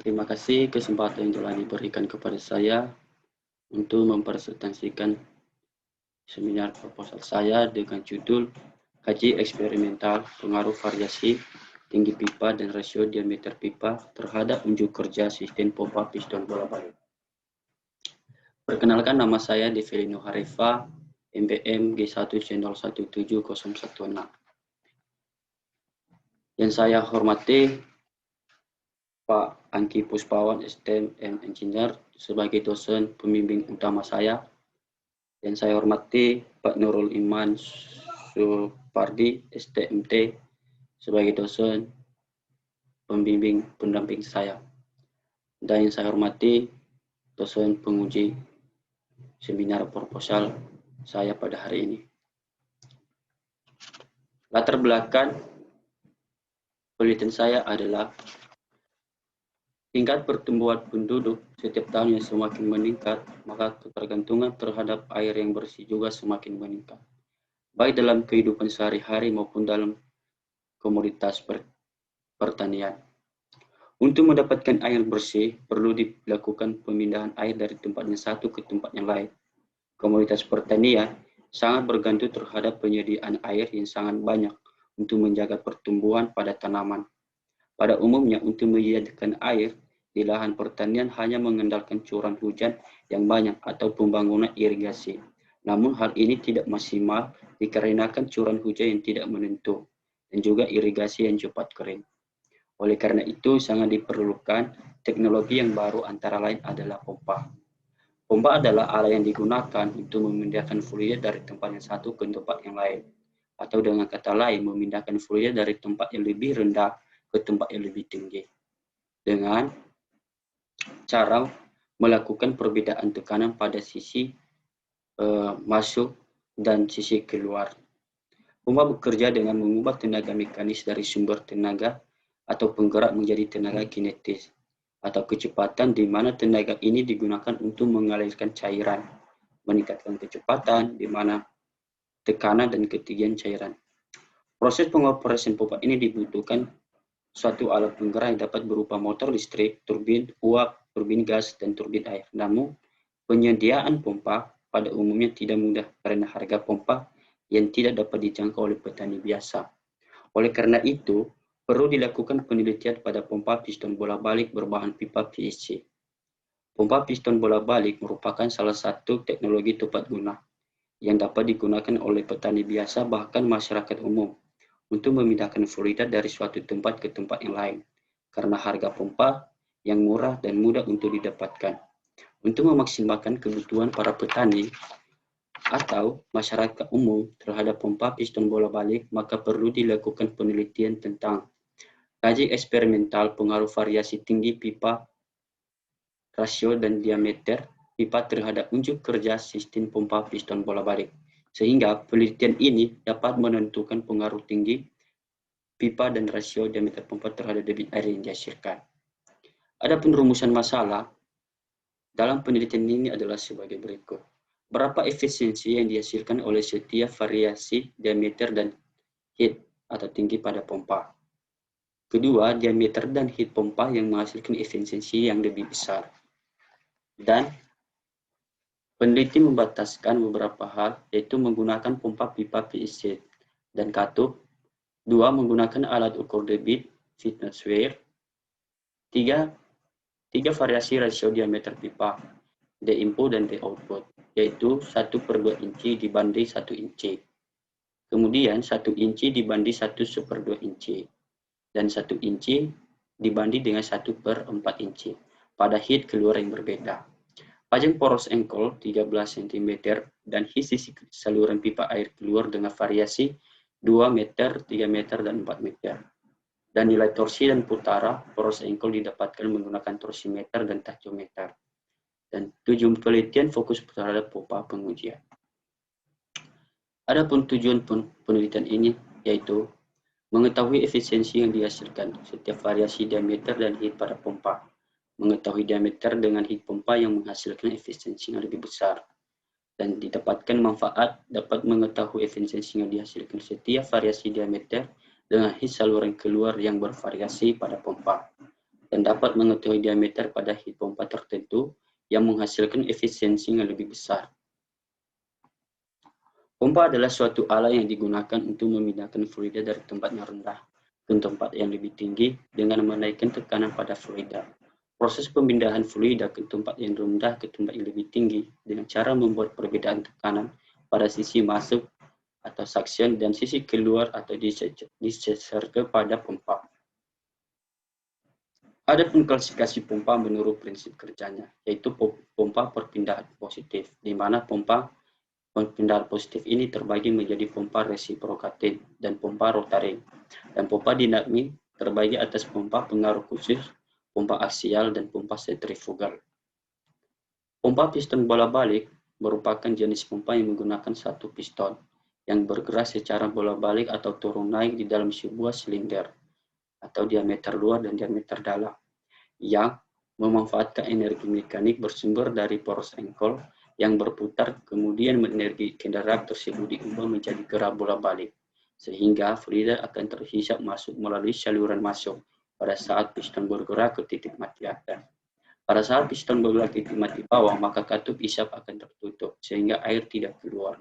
Terima kasih kesempatan yang telah diberikan kepada saya untuk mempresentasikan seminar proposal saya dengan judul Kaji Eksperimental Pengaruh Variasi Tinggi Pipa dan Rasio Diameter Pipa terhadap Unjuk Kerja Sistem Pompa Piston Bola Balik. Perkenalkan, nama saya Develino Harefa, MBM G1C017016. Yang saya hormati Pak Angki Puspawan, STEM and Engineer, sebagai dosen pembimbing utama saya. Dan saya hormati Pak Nurul Iman Supardi, STMT, sebagai dosen pembimbing pendamping saya. Dan yang saya hormati dosen penguji seminar proposal saya pada hari ini. Latar belakang penelitian saya adalah tingkat pertumbuhan penduduk setiap tahun yang semakin meningkat, maka ketergantungan terhadap air yang bersih juga semakin meningkat, baik dalam kehidupan sehari-hari maupun dalam komoditas pertanian. Untuk mendapatkan air bersih, perlu dilakukan pemindahan air dari tempat yang satu ke tempat yang lain. Komoditas pertanian sangat bergantung terhadap penyediaan air yang sangat banyak untuk menjaga pertumbuhan pada tanaman. Pada umumnya, untuk menyediakan air di lahan pertanian hanya mengandalkan curah hujan yang banyak atau pembangunan irigasi. Namun hal ini tidak maksimal dikarenakan curah hujan yang tidak menentu dan juga irigasi yang cepat kering. Oleh karena itu sangat diperlukan teknologi yang baru, antara lain adalah pompa. Pompa adalah alat yang digunakan untuk memindahkan fluida dari tempat yang satu ke tempat yang lain. Atau dengan kata lain, memindahkan fluida dari tempat yang lebih rendah ke tempat yang lebih tinggi. Dengan cara melakukan perbedaan tekanan pada sisi masuk dan sisi keluar. Pompa bekerja dengan mengubah tenaga mekanis dari sumber tenaga atau penggerak menjadi tenaga kinetis atau kecepatan, di mana tenaga ini digunakan untuk mengalirkan cairan, meningkatkan kecepatan, di mana tekanan dan ketinggian cairan. Proses pengoperasian pompa ini dibutuhkan suatu alat penggerak yang dapat berupa motor listrik, turbin uap, turbin gas, dan turbin air. Namun, penyediaan pompa pada umumnya tidak mudah karena harga pompa yang tidak dapat dijangkau oleh petani biasa. Oleh karena itu, perlu dilakukan penelitian pada pompa piston bola balik berbahan pipa PVC. Pompa piston bola balik merupakan salah satu teknologi tepat guna yang dapat digunakan oleh petani biasa, bahkan masyarakat umum, untuk memindahkan fluida dari suatu tempat ke tempat yang lain, karena harga pompa yang murah dan mudah untuk didapatkan. Untuk memaksimalkan kebutuhan para petani atau masyarakat umum terhadap pompa piston bola balik, maka perlu dilakukan penelitian tentang kaji eksperimental pengaruh variasi tinggi pipa, rasio dan diameter pipa terhadap unjuk kerja sistem pompa piston bola balik, sehingga penelitian ini dapat menentukan pengaruh tinggi pipa dan rasio diameter pompa terhadap debit air yang dihasilkan. Adapun rumusan masalah dalam penelitian ini adalah sebagai berikut. Berapa efisiensi yang dihasilkan oleh setiap variasi diameter dan heat atau tinggi pada pompa. Kedua, diameter dan heat pompa yang menghasilkan efisiensi yang lebih besar. Dan peneliti membataskan beberapa hal, yaitu menggunakan pompa pipa PVC dan katup. 2. Menggunakan alat ukur debit, fitness wear. 3. Variasi rasio diameter pipa, D input dan D output, yaitu 1/2 inci dibanding 1 inci. Kemudian 1 inci dibanding 1/2 inci. Dan 1 inci dibanding dengan 1/4 inci pada heat keluar yang berbeda. Panjang poros engkol 13 cm dan sisi saluran pipa air keluar dengan variasi 2 meter, 3 meter, dan 4 meter. Dan nilai torsi dan putara poros engkol didapatkan menggunakan torsimeter dan tachyometer. Dan tujuan penelitian fokus terhadap pompa pengujian. Adapun tujuan penelitian ini yaitu mengetahui efisiensi yang dihasilkan setiap variasi diameter dan heat pada pompa, mengetahui diameter dengan heat pompa yang menghasilkan efisiensi yang lebih besar, dan didapatkan manfaat dapat mengetahui efisiensi yang dihasilkan setiap variasi diameter dengan heat saluran keluar yang bervariasi pada pompa. dan dapat mengetahui diameter pada head pompa tertentu yang menghasilkan efisiensi yang lebih besar. Pompa adalah suatu alat yang digunakan untuk memindahkan fluida dari tempat yang rendah ke tempat yang lebih tinggi dengan menaikkan tekanan pada fluida. Proses pemindahan fluida ke tempat yang rendah ke tempat yang lebih tinggi dengan cara membuat perbedaan tekanan pada sisi masuk atau suction dan sisi keluar atau discharge pada pompa. Adapun klasifikasi pompa menurut prinsip kerjanya, yaitu pompa perpindahan positif, di mana pompa perpindahan positif ini terbagi menjadi pompa resiprokatif dan pompa rotary. Dan pompa dinamik terbagi atas pompa pengaruh khusus, pompa aksial, dan pompa sentrifugal. Pompa piston bola balik merupakan jenis pompa yang menggunakan satu piston yang bergerak secara bola balik atau turun naik di dalam sebuah silinder atau diameter luar dan diameter dalam yang memanfaatkan energi mekanik bersumber dari poros engkol yang berputar, kemudian energi kendaraan tersebut diubah menjadi gerak bola balik, sehingga fluida akan terhisap masuk melalui saluran masuk pada saat piston bergerak ke titik mati atas. Pada saat piston bergerak ke titik mati bawah, maka katup isap akan tertutup, sehingga air tidak keluar.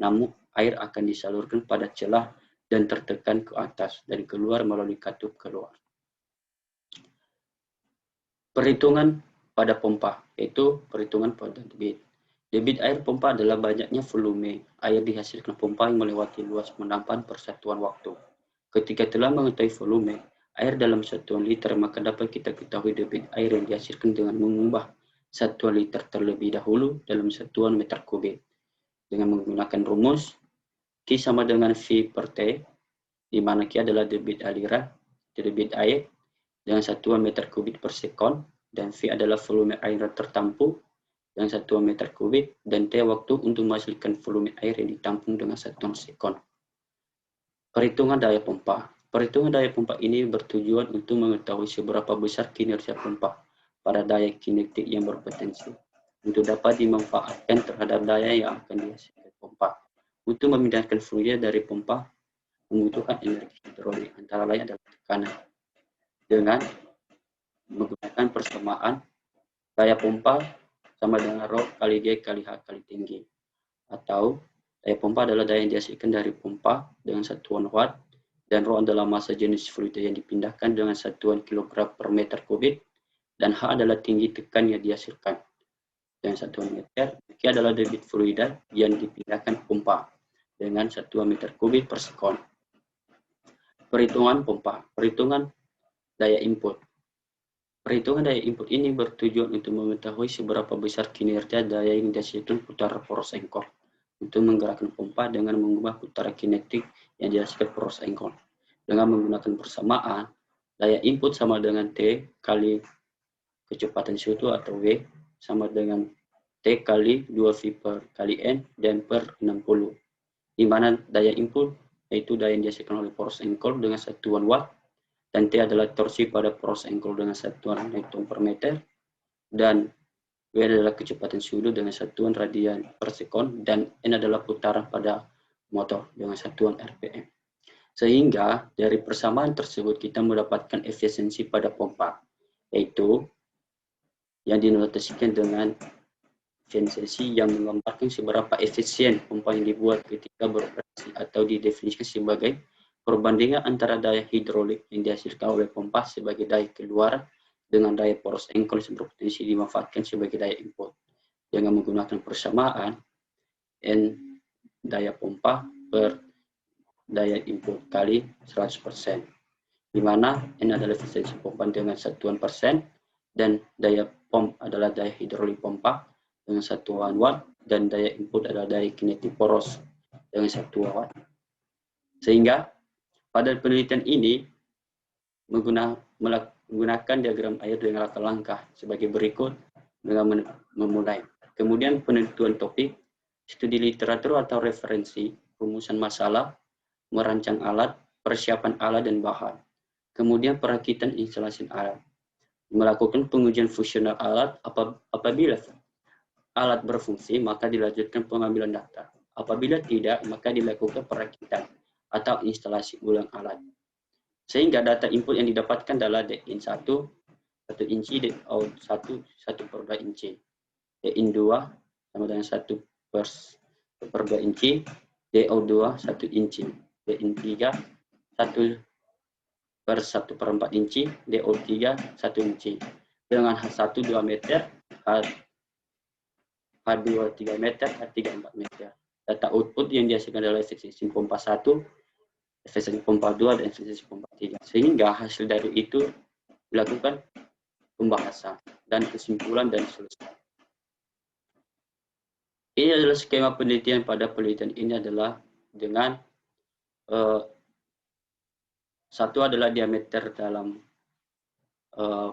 Namun, air akan disalurkan pada celah dan tertekan ke atas dan keluar melalui katup keluar. Perhitungan pada pompa, yaitu perhitungan pada debit. Debit air pompa adalah banyaknya volume air dihasilkan pompa yang melewati luas menampung persatuan waktu. Ketika telah mengetahui volume air dalam satuan liter, maka dapat kita ketahui debit air yang dihasilkan dengan mengubah satuan liter terlebih dahulu dalam satuan meter kubik. Dengan menggunakan rumus Q sama dengan V per T, di mana Q adalah debit aliran, debit air dengan satuan meter kubik per sekon, dan V adalah volume air tertampung dengan satuan meter kubik, dan T waktu untuk menghasilkan volume air yang ditampung dengan satuan sekon. Perhitungan daya pompa. Perhitungan daya pompa ini bertujuan untuk mengetahui seberapa besar kinerja pompa pada daya kinetik yang berpotensi untuk dapat dimanfaatkan terhadap daya yang akan dihasilkan pompa. Untuk memindahkan fluida dari pompa membutuhkan energi hidrolik, antara lain adalah tekanan, dengan menggunakan persamaan daya pompa sama dengan rho kali G kali H kali tinggi. Atau daya pompa adalah daya yang dihasilkan dari pompa dengan satuan watt, dan rho adalah massa jenis fluida yang dipindahkan dengan satuan kilogram per meter kubik, dan H adalah tinggi tekan yang dihasilkan dengan satuan meter. Q adalah debit fluida yang dipindahkan pompa dengan satuan meter kubik per sekon. Perhitungan pompa. Perhitungan daya input. Perhitungan daya input ini bertujuan untuk mengetahui seberapa besar kinerja daya yang dihasilkan putaran poros engkol untuk menggerakkan pompa dengan mengubah putaran kinetik yang dihasilkan poros engkol. Dengan menggunakan persamaan, daya input sama dengan T kali kecepatan suatu atau W sama dengan T kali 2V per kali N dan per 60. Di mana daya input yaitu daya yang dihasilkan oleh poros engkol dengan satuan watt, dan T adalah torsi pada poros engkol dengan satuan Newton per meter, dan W adalah kecepatan sudut dengan satuan radian per sekon, dan N adalah putaran pada motor dengan satuan RPM. Sehingga dari persamaan tersebut kita mendapatkan efisiensi pada pompa, yaitu yang dinotasikan dengan efisiensi yang menggambarkan seberapa efisien pompa yang dibuat ketika beroperasi, atau didefinisikan sebagai perbandingan antara daya hidrolik yang dihasilkan oleh pompa sebagai daya keluar dengan daya poros engkol yang berpotensi dimanfaatkan sebagai daya input dengan menggunakan persamaan N daya pompa per daya input kali 100%, di mana N adalah efisiensi pompa dengan satuan persen, dan daya pom adalah daya hidrolik pompa dengan satuan watt, dan daya input adalah daya kinetik poros dengan satuan watt. Sehingga pada penelitian ini menggunakan diagram air dengan langkah-langkah sebagai berikut dengan memulai. Kemudian penentuan topik, studi literatur atau referensi, rumusan masalah, merancang alat, persiapan alat dan bahan. Kemudian perakitan instalasi alat. Melakukan pengujian fungsional alat. Apabila alat berfungsi, maka dilanjutkan pengambilan data. Apabila tidak, maka dilakukan perakitan atau instalasi ulang alat. Sehingga data input yang didapatkan adalah DIN 1, 1 inci, DO1 1/2 inci. DIN 2 sama dengan 1/2 inci, DO2 1 inci, DIN 3 1/1/4 inci, DO3 1 inci. Dengan H1 2 meter, H2 3 meter, H3 4 meter. Data output yang dihasilkan adalah efisiensi pompa 1, efisiensi pompa 2, dan efisiensi pompa 3. Sehingga hasil dari itu dilakukan pembahasan dan kesimpulan dan selesai. Ini adalah skema penelitian. Pada penelitian ini adalah dengan satu adalah diameter dalam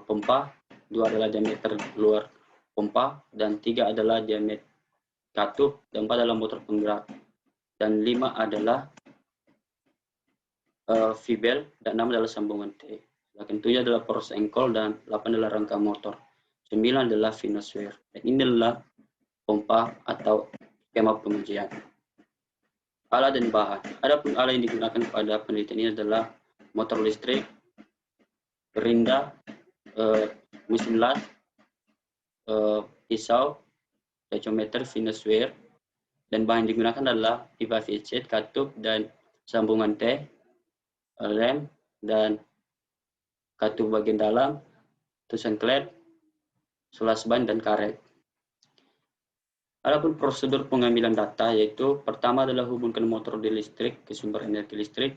pompa, 2 adalah diameter luar pompa, dan 3 adalah diameter katup, dan 4 adalah motor penggerak, dan 5 adalah V-belt, dan 6 adalah sambungan T. Dan 7 adalah poros engkol, dan 8 adalah rangka motor. 9 adalah Venus wire. Dan ini adalah pompa atau skema pengujian. Alat dan bahan. Adapun alat yang digunakan pada penelitian ini adalah motor listrik, gerinda, mesin las, pisau, tachometer, Venus wire, dan bahan yang digunakan adalah pipa VC, katup, dan sambungan T, rem, dan katup bagian dalam, tusan klep, sulas ban, dan karet. Adapun prosedur pengambilan data yaitu pertama adalah hubungkan motor di listrik ke sumber energi listrik,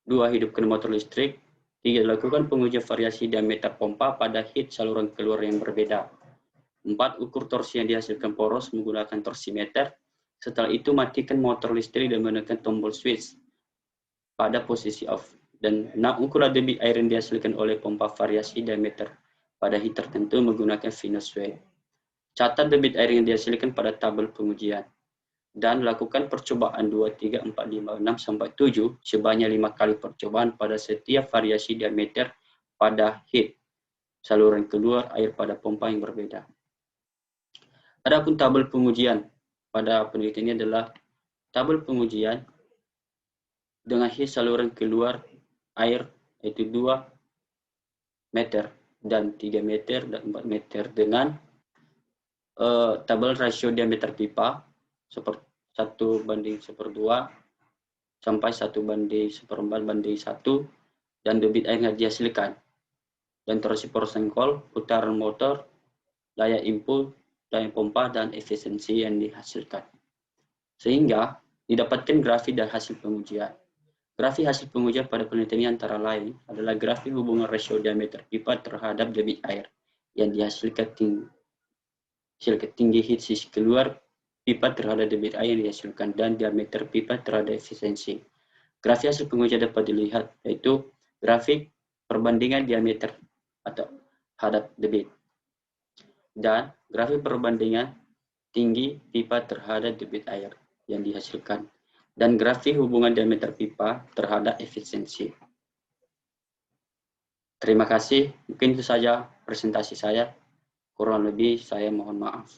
2 hidupkan motor listrik, 3 lakukan pengujian variasi diameter pompa pada heat saluran keluar yang berbeda, 4 ukur torsi yang dihasilkan poros menggunakan torsimeter, setelah itu matikan motor listrik dan menekan tombol switch pada posisi off, dan 6 ukur debit air yang dihasilkan oleh pompa variasi diameter pada heat tertentu menggunakan Venus wire. Catat debit air yang dihasilkan pada tabel pengujian. Dan lakukan percobaan 2, 3, 4, 5, 6, sampai 7 sebanyak 5 kali percobaan pada setiap variasi diameter pada head saluran keluar air pada pompa yang berbeda. Adapun tabel pengujian pada penelitian ini adalah tabel pengujian dengan head saluran keluar air yaitu 2 meter dan 3 meter dan 4 meter dengan tabel rasio diameter pipa seperti 1:1/2 sampai 1:1/4 dan debit air yang dihasilkan, dan torsi poros engkol, putaran motor, daya input, daya pompa, dan efisiensi yang dihasilkan. Sehingga didapatkan grafik dan hasil pengujian. Grafik hasil pengujian pada penelitian antara lain adalah grafik hubungan rasio diameter pipa terhadap debit air yang dihasilkan tinggi heat sisi keluar pipa terhadap debit air yang dihasilkan dan diameter pipa terhadap efisiensi. Grafik hasil pengujian dapat dilihat yaitu grafik perbandingan diameter atau terhadap debit dan grafik perbandingan tinggi pipa terhadap debit air yang dihasilkan dan grafik hubungan diameter pipa terhadap efisiensi. Terima kasih, mungkin itu saja presentasi saya. Kurang lebih saya mohon maaf.